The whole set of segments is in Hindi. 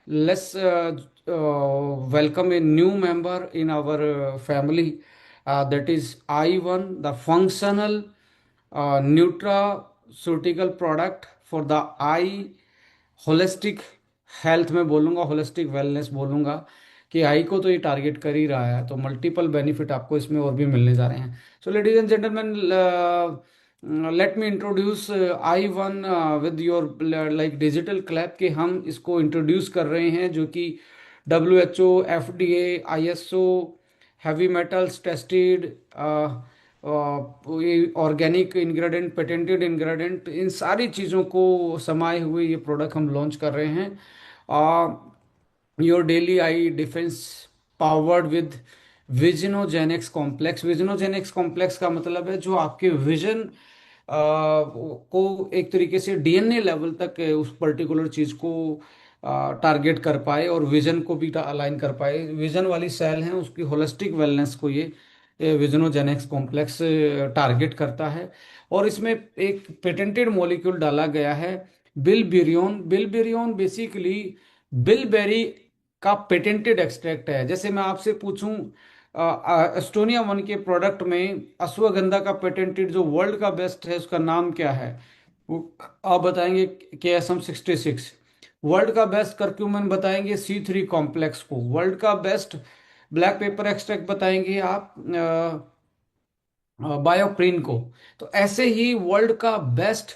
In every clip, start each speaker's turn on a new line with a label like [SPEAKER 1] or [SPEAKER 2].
[SPEAKER 1] let's welcome a new member in our family. That is I1, the functional nutraceutical product for the eye holistic health में बोलूँगा, होलिस्टिक वेलनेस बोलूँगा कि आई को तो ये टारगेट कर ही रहा है, तो मल्टीपल बेनिफिट आपको इसमें और भी मिलने जा रहे हैं। So ladies and gentleman, let me introduce I one with your like digital clap के हम इसको इंट्रोड्यूस कर रहे हैं, जो कि WHO, FDA, ISO, heavy metals tested, organic ingredient, patented ingredient, इन सारी चीज़ों को समाये हुए ये प्रोडक्ट हम लॉन्च कर रहे हैं। Your daily eye defence powered with Visionogenics complex. Visionogenics complex का मतलब है जो आपके विजन को एक तरीके से डीएनए लेवल तक उस पर्टिकुलर चीज को टारगेट कर पाए और विजन को भी अलाइन कर पाए। विजन वाली सेल हैं उसकी होलिस्टिक वेलनेस को ये विजनोजेनिक्स कॉम्प्लेक्स टारगेट करता है। और इसमें एक पेटेंटेड मॉलिक्यूल डाला गया है, बिलबेरियोन। बिलबेरियोन बेसिकली बिलबेरी का पेटेंटेड एक्सट्रैक्ट है। जैसे मैं आपसे पूछूं, एस्टोनिया वन के प्रोडक्ट में अश्वगंधा का पेटेंटेड जो वर्ल्ड का बेस्ट है उसका नाम क्या है, वो आप बताएंगे KSM 66। वर्ल्ड का बेस्ट करक्यूमिन बताएंगे C3 कॉम्प्लेक्स को। वर्ल्ड का बेस्ट ब्लैक पेपर एक्सट्रैक्ट बताएंगे आप बायोप्रिन को। तो ऐसे ही वर्ल्ड का बेस्ट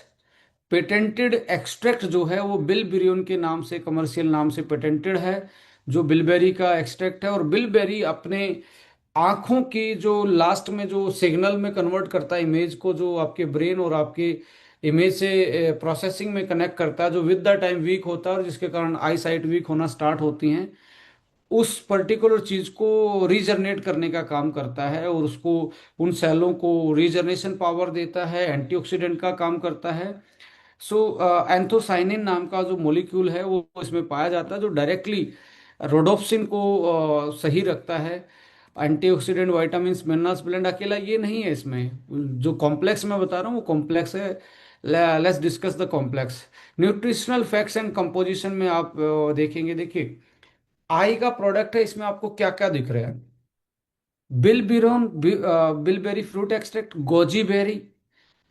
[SPEAKER 1] पेटेंटेड एक्सट्रैक्ट जो है वो बिलबेरियोन के नाम से, कमर्शियल नाम से पेटेंटेड है, जो बिलबेरी का एक्सट्रैक्ट है। और बिलबेरी अपने आंखों की जो लास्ट में जो सिग्नल में कन्वर्ट करता है इमेज को, जो आपके ब्रेन और आपके इमेज से प्रोसेसिंग में कनेक्ट करता है, जो विद द टाइम वीक होता है और जिसके कारण आई साइट वीक होना स्टार्ट होती हैं, उस पर्टिकुलर चीज को रीजनरेट करने का काम करता है और उसको, उन सेलों को रीजनरेशन पावर देता है, एंटीऑक्सीडेंट का काम करता है। सो एंथोसाइनिन नाम का जो मॉलिक्यूल है वो इसमें पाया जाता है, जो डायरेक्टली रोडोप्सिन को सही रखता है। एंटीऑक्सीडेंट, विटामिन्स, मिनरल्स ब्लेंड अकेला ये नहीं है इसमें, जो कॉम्प्लेक्स मैं बता रहा हूँ वो कॉम्प्लेक्स है। Let's discuss the complex. Nutritional facts and composition में आप देखेंगे, देखिए आई का प्रोडक्ट है, इसमें आपको क्या क्या दिख रहा है। बिलबिरोन, bilberry fruit extract, goji berry,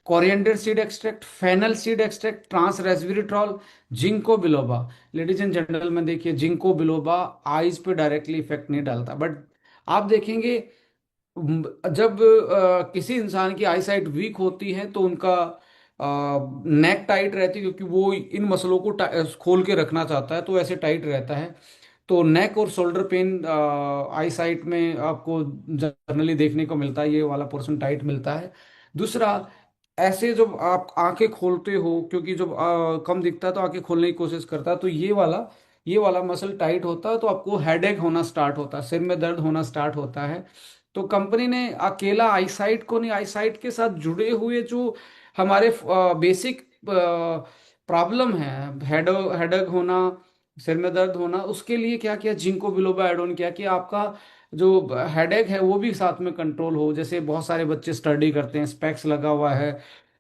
[SPEAKER 1] coriander seed extract, fennel seed extract, trans resveratrol, ginkgo biloba. Ladies and gentleman देखिए, जिंको बिलोबा आईज पे डायरेक्टली इफेक्ट नहीं डालता, बट आप देखेंगे जब किसी इंसान की आई साइट वीक होती है तो उनका नेक टाइट रहती है, क्योंकि वो इन मसलों को खोल के रखना चाहता है, तो ऐसे टाइट रहता है। तो नेक और शोल्डर पेन आई साइट में आपको जनरली देखने को मिलता है, ये वाला पोर्शन टाइट मिलता है। दूसरा, ऐसे जब आप आंखें खोलते हो, क्योंकि जब कम दिखता है तो आंखें खोलने की कोशिश करता है, तो ये वाला मसल टाइट होता है तो आपको हेडेक होना स्टार्ट होता है, सिर में दर्द होना स्टार्ट होता है। तो कंपनी ने अकेला आई साइट को नहीं, आई साइट के साथ जुड़े हुए जो हमारे बेसिक प्रॉब्लम है, हेडेक होना, सिर में दर्द होना, उसके लिए क्या किया, जिंको बिलोबा ऐड ऑन किया कि आपका जो हेडेक है वो भी साथ में कंट्रोल हो। जैसे बहुत सारे बच्चे स्टडी करते हैं, स्पेक्स लगा हुआ है,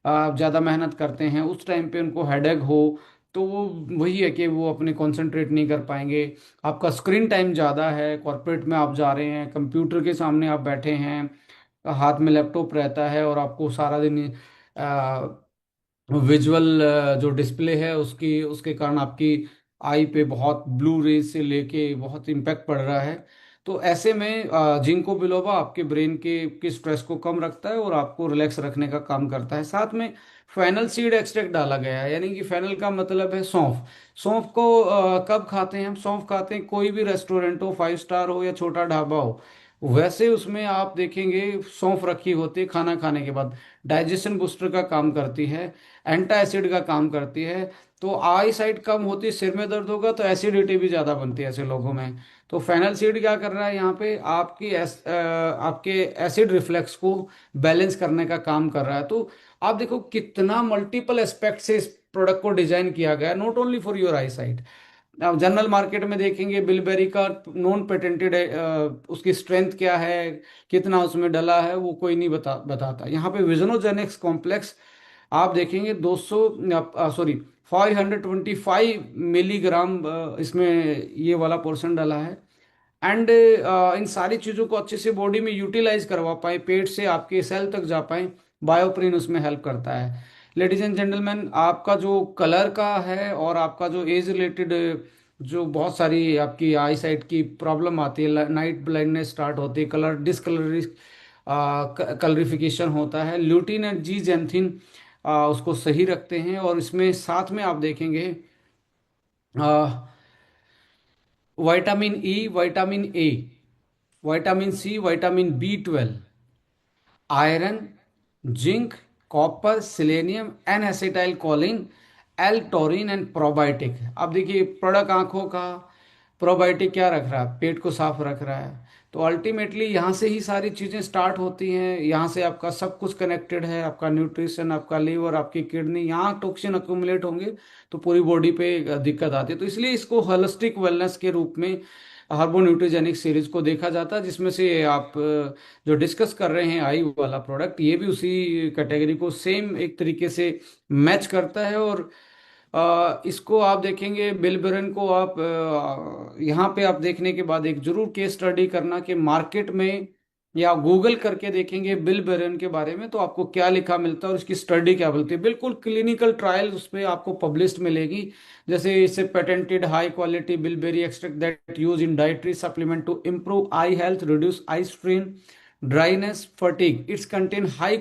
[SPEAKER 1] ज़्यादा मेहनत करते हैं, उस टाइम पे उनको हेडेक हो तो वो वही है कि वो अपने कंसंट्रेट नहीं कर पाएंगे। आपका स्क्रीन टाइम ज़्यादा है, कॉर्पोरेट में आप जा रहे हैं, कंप्यूटर के सामने आप बैठे हैं, हाथ में लैपटॉप रहता है और आपको सारा दिन विजुअल जो डिस्प्ले है उसकी, उसके कारण आपकी आई पे बहुत ब्लू रेज से लेके बहुत इम्पैक्ट पड़ रहा है। तो ऐसे में जिंको बिलोबा आपके ब्रेन के स्ट्रेस को कम रखता है और आपको रिलैक्स रखने का काम करता है। साथ में फेनल सीड एक्सट्रैक्ट डाला गया है, यानी कि फेनल का मतलब है सौंफ। सौंफ को कब खाते हैं हम? सौंफ खाते हैं कोई भी रेस्टोरेंट हो, 5 स्टार हो या छोटा ढाबा हो, वैसे उसमें आप देखेंगे सौंफ रखी होती है खाना खाने के बाद। डाइजेशन बूस्टर का काम करती है, एंटा एसिड का काम करती है। तो आई साइट कम होती है, सिर में दर्द होगा तो एसिडिटी भी ज़्यादा बनती है ऐसे लोगों में। तो फेनल सीड क्या कर रहा है यहाँ पे, आपके एसिड रिफ्लेक्स को बैलेंस करने का काम कर रहा है। तो आप देखो कितना मल्टीपल एस्पेक्ट से इस प्रोडक्ट को डिजाइन किया गया है, not only for your I site. अब जनरल मार्केट में देखेंगे बिलबेरी का नॉन पेटेंटेड है, उसकी स्ट्रेंथ क्या है, कितना उसमें डला है, वो कोई नहीं बताता। यहाँ पे विजनोजेनिक्स कॉम्प्लेक्स आप देखेंगे 200, सॉरी 525 मिलीग्राम इसमें ये वाला पोर्शन डाला है। एंड इन सारी चीज़ों को अच्छे से बॉडी में यूटिलाइज करवा पाए, पेट से आपके सेल तक जा पाए, बायोप्रिन उसमें हेल्प करता है। लेडीज एंड जेंटलमैन, आपका जो कलर का है और आपका जो एज रिलेटेड जो बहुत सारी आपकी आई साइट की प्रॉब्लम आती है, नाइट ब्लाइंडनेस स्टार्ट होती है, कलर डिसकलर कलरिफिकेशन होता है, ल्यूटीन एंड जी जैंथिन उसको सही रखते हैं। और इसमें साथ में आप देखेंगे vitamin E, vitamin A, vitamin C, vitamin B12, iron, zinc, copper, selenium, N acetyl choline, L taurine and probiotic. अब देखिए प्रोडक्ट आंखों का, प्रोबायोटिक क्या रख रहा है, पेट को साफ रख रहा है। तो अल्टीमेटली यहाँ से ही सारी चीज़ें स्टार्ट होती हैं, यहाँ से आपका सब कुछ कनेक्टेड है, आपका न्यूट्रिशन, आपका लीवर, आपकी किडनी, यहाँ टॉक्सिन अक्यूमुलेट होंगे तो पूरी बॉडी पे दिक्कत आती है। तो इसलिए इसको होलिस्टिक वेलनेस के रूप में हार्बो न्यूट्रिजेनिक सीरीज को देखा जाता है, जिसमें से आप जो डिस्कस कर रहे हैं आई वाला प्रोडक्ट, ये भी उसी कैटेगरी को सेम एक तरीके से मैच करता है। और इसको आप देखेंगे बिलबेरन को, आप यहाँ पे आप देखने के बाद एक जरूर केस स्टडी करना कि मार्केट में या गूगल करके देखेंगे बिलबेरन के बारे में तो आपको क्या लिखा मिलता है और इसकी स्टडी क्या बोलती है। बिल्कुल क्लिनिकल ट्रायल उस पर आपको पब्लिश्ड मिलेगी। जैसे इससे patented high quality bilberry extract that use in dietary supplement to improve eye health, reduce eye strain, dryness, fatigue. It's contain high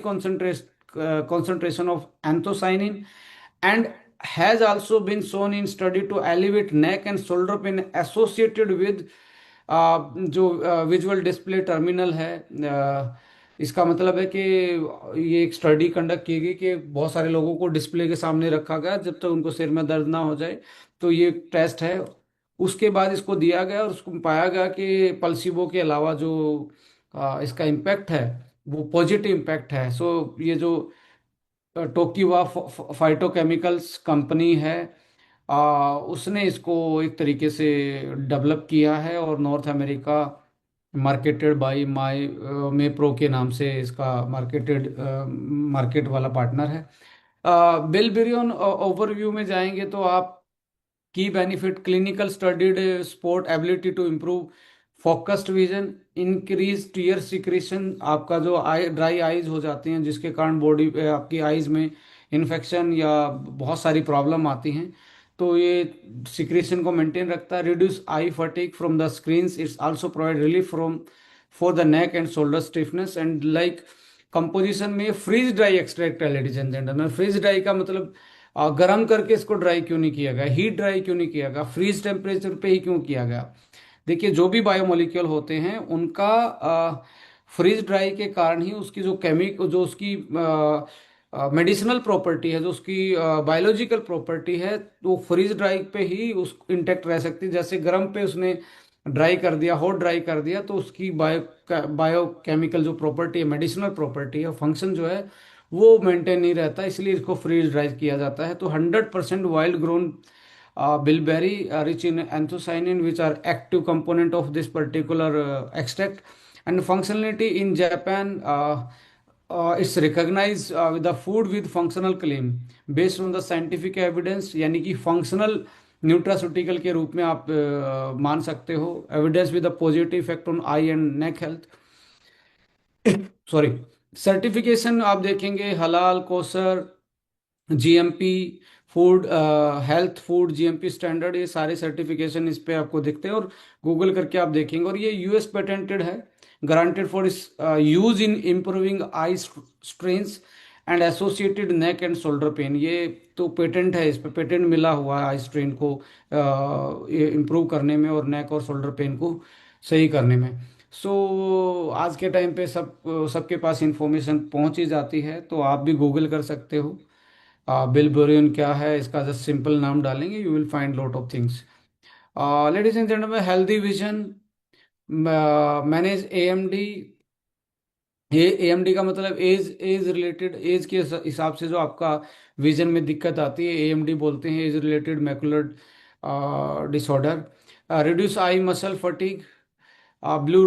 [SPEAKER 1] concentration of anthocyanin and has also been shown in study to alleviate neck and shoulder pain associated with जो विजुअल डिस्प्ले टर्मिनल है। इसका मतलब है कि ये एक स्टडी कंडक्ट की गई कि बहुत सारे लोगों को डिस्प्ले के सामने रखा गया जब तक उनको सिर में दर्द ना हो जाए। तो ये टेस्ट है, उसके बाद इसको दिया गया और उसको पाया गया कि पल्सिबो के अलावा जो इसका इम्पैक्ट है वो पॉजिटिव इम्पैक्ट है। सो ये जो टोकिवा फाइटोकेमिकल्स कंपनी है, उसने इसको एक तरीके से डेवलप किया है और नॉर्थ अमेरिका मार्केटेड बाय माई मे प्रो के नाम से इसका मार्केट वाला पार्टनर है। बिलबिरियन ओवरव्यू में जाएंगे तो आप की benefit, clinical studied support ability to improve focused vision, increase tear secretion, आपका जो आई ड्राई आईज हो जाती हैं जिसके कारण बॉडी पे आपकी आईज में इन्फेक्शन या बहुत सारी प्रॉब्लम आती हैं, तो ये सिक्रेशन को मेंटेन रखता है। Reduce eye fatigue from the screens, it's also provide relief from for the neck and shoulder stiffness and like composition में फ्रीज ड्राई एक्सट्रैक्ट है। Ladies and gentleman, freeze dry का मतलब गर्म करके इसको ड्राई क्यों नहीं किया गया, हीट ड्राई क्यों नहीं किया गया, फ्रीज टेम्परेचर पे ही क्यों किया गया। देखिए जो भी बायोमोलिक्यूल होते हैं उनका फ्रीज ड्राई के कारण ही उसकी जो जो उसकी मेडिसिनल प्रॉपर्टी है, जो उसकी बायोलॉजिकल प्रॉपर्टी है, वो फ्रीज ड्राई पे ही उस इंटेक्ट रह सकती है। जैसे गर्म पे उसने ड्राई कर दिया, हॉट ड्राई कर दिया, तो उसकी बायोकेमिकल जो प्रॉपर्टी है, मेडिसिनल प्रॉपर्टी है, फंक्शन जो है वो मेंटेन नहीं रहता, इसलिए इसको फ्रीज ड्राई किया जाता है। तो 100% wild grown bilberry rich in anthocyanin which are active component of this particular extract and functionality in Japan, it's recognized with the food with functional claim based on the scientific evidence, यानी कि functional न्यूट्रास्यूटिकल के रूप में आप मान सकते हो। Evidence with a positive effect on I and neck health, sorry. Certification आप देखेंगे हलाल, Kausar, GMP food, health food GMP standard, ये सारे सर्टिफिकेशन इस पे आपको दिखते हैं और गूगल करके आप देखेंगे। और ये यूएस पेटेंटेड है, ग्रांटेड फॉर इस use in improving I strains and associated neck and shoulder pain. ये तो पेटेंट है, इस पे पेटेंट मिला हुआ है आई स्ट्रेन को इम्प्रूव करने में और नेक और शोल्डर पेन को सही करने में। सो आज के टाइम पे सबके पास इंफॉर्मेशन पहुंच ही जाती है, तो आप भी गूगल कर सकते हो। बिलबोरियन क्या है, इसका जस्ट सिंपल नाम डालेंगे, you will find lot of things. Ladies and gentleman, healthy vision manage AMD. ये एएमडी का मतलब एज एज रिलेटेड, एज के हिसाब से जो आपका विजन में दिक्कत आती है, एएमडी बोलते हैं, age related macular disorder. Reduce eye muscle fatigue, blue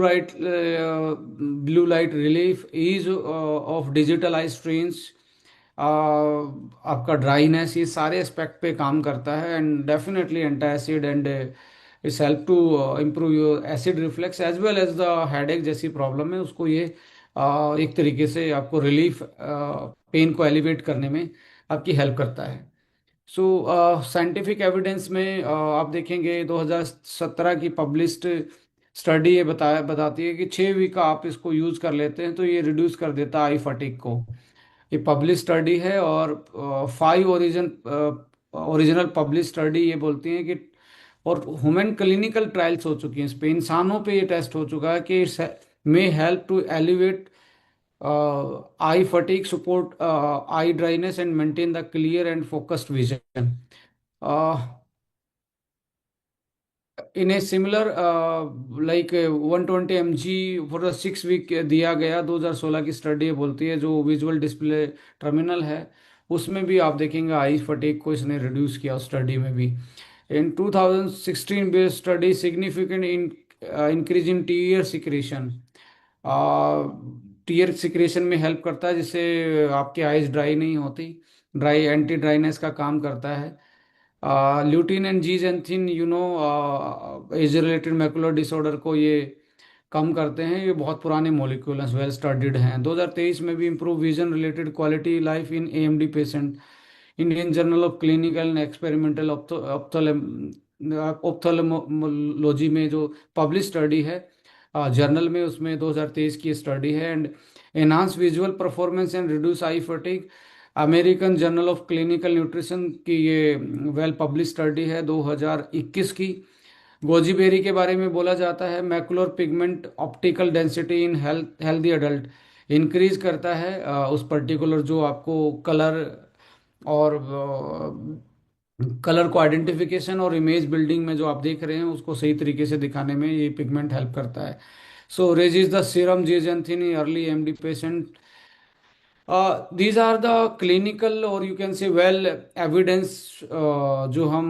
[SPEAKER 1] light relief, ease of digital eye strains, आपका ड्राइनेस, ये सारे एस्पेक्ट पे काम करता है। And definitely antacid and it's help to improve your acid reflux as well as the headache जैसी प्रॉब्लम है उसको ये एक तरीके से आपको रिलीफ, पेन को एलिवेट करने में आपकी हेल्प करता है। सो साइंटिफिक एविडेंस में आप देखेंगे 2017 की पब्लिश्ड स्टडी ये बताती है कि 6 वीक आप इसको यूज़ कर लेते हैं तो ये रिड्यूस कर देता है आई फटीग को। ये पब्लिश स्टडी है, और 5 ओरिजिनल पब्लिश स्टडी ये बोलती हैं कि, और ह्यूमन क्लिनिकल ट्रायल्स हो चुकी हैं इस पे, इंसानों पे ये टेस्ट हो चुका है कि it's may help to elevate eye fatigue, support eye dryness, and maintain the clear and focused vision. Uh, in a similar like 120 mg for a 6 week दिया गया 2016 की स्टडी बोलती है, जो विजुअल डिस्प्ले टर्मिनल है उसमें भी आप देखेंगे आई फटीग को इसने रिड्यूस किया उस स्टडी में भी। In 2016 based study significant increase in tear secretion, tear secretion में हेल्प करता है जिससे आपकी आइज ड्राई नहीं होती, ड्राई एंटी ड्राइनेस का काम करता है। Lutein and zeaxanthin age related macular disorder को ये कम करते हैं। ये बहुत पुराने मॉलिक्यूल्स वेल स्टडीड हैं। 2023 में भी improve vision related quality life in AMD patient, Indian journal of clinical and experimental ophthalmology में जो पब्लिश स्टडी है जर्नल में, उसमें 2023 की स्टडी है। And enhance visual performance and reduce eye fatigue, American journal of clinical nutrition की ये वेल पब्लिश स्टडी है 2021 की। गोजीबेरी के बारे में बोला जाता है macular pigment optical density in healthy adult increase करता है उस पर्टिकुलर जो आपको कलर और कलर को आइडेंटिफिकेशन और इमेज बिल्डिंग में जो आप देख रहे हैं उसको सही तरीके से दिखाने में ये पिगमेंट हेल्प करता है। So raises the serum zeaxanthin in early AMD patient. These are the clinical और you can say well evidence, जो हम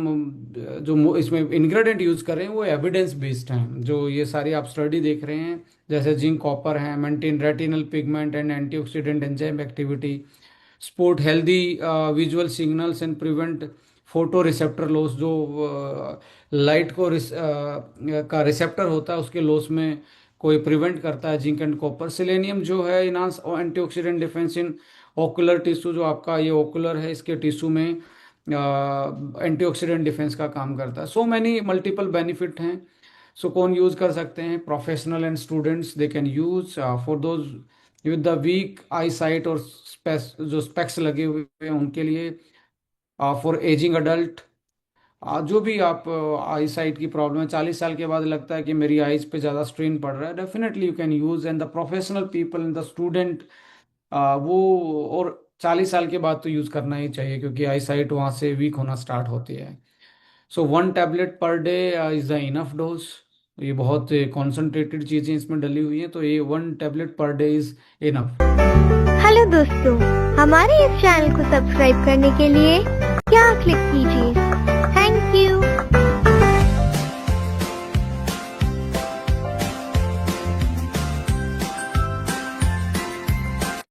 [SPEAKER 1] जो इसमें इंग्रेडिएंट यूज कर रहे हैं वो एविडेंस बेस्ड हैं। जो ये सारी आप स्टडी देख रहे हैं जैसे जिंक कॉपर है, maintain retinal pigment and antioxidant enzyme activity, support healthy visual signals and prevent photo receptor loss, जो लाइट को का रिसेप्टर होता है उसके लॉस में कोई प्रिवेंट करता है जिंक एंड कॉपर। सेलेनियम जो है enhance antioxidant defence in ocular tissue, जो आपका ये ओकुलर है इसके टिश्यू में एंटीऑक्सीडेंट डिफेंस का काम करता है। सो मैनी मल्टीपल बेनिफिट हैं। सो कौन यूज कर सकते हैं? Professional and students they can use, for those with the weak eye sight और जो स्पेक्स लगे हुए हैं उनके लिए, फॉर एजिंग अडल्ट, जो भी आप आई साइट की प्रॉब्लम है, 40 साल के बाद लगता है कि मेरी आईज पे ज़्यादा स्ट्रेन पड़ रहा है, definitely you can use. And the professional people and the student, वो और 40 साल के बाद तो यूज़ करना ही चाहिए क्योंकि आई साइट वहाँ से वीक होना स्टार्ट होती है। सो 1 tablet per day is the enough dose. ये बहुत कॉन्सेंट्रेटेड चीज़ें इसमें डली हुई हैं, तो ये 1 tablet per day is enough.
[SPEAKER 2] Hello दोस्तों, हमारे इस चैनल को सब्सक्राइब करने के लिए क्या क्लिक कीजिए।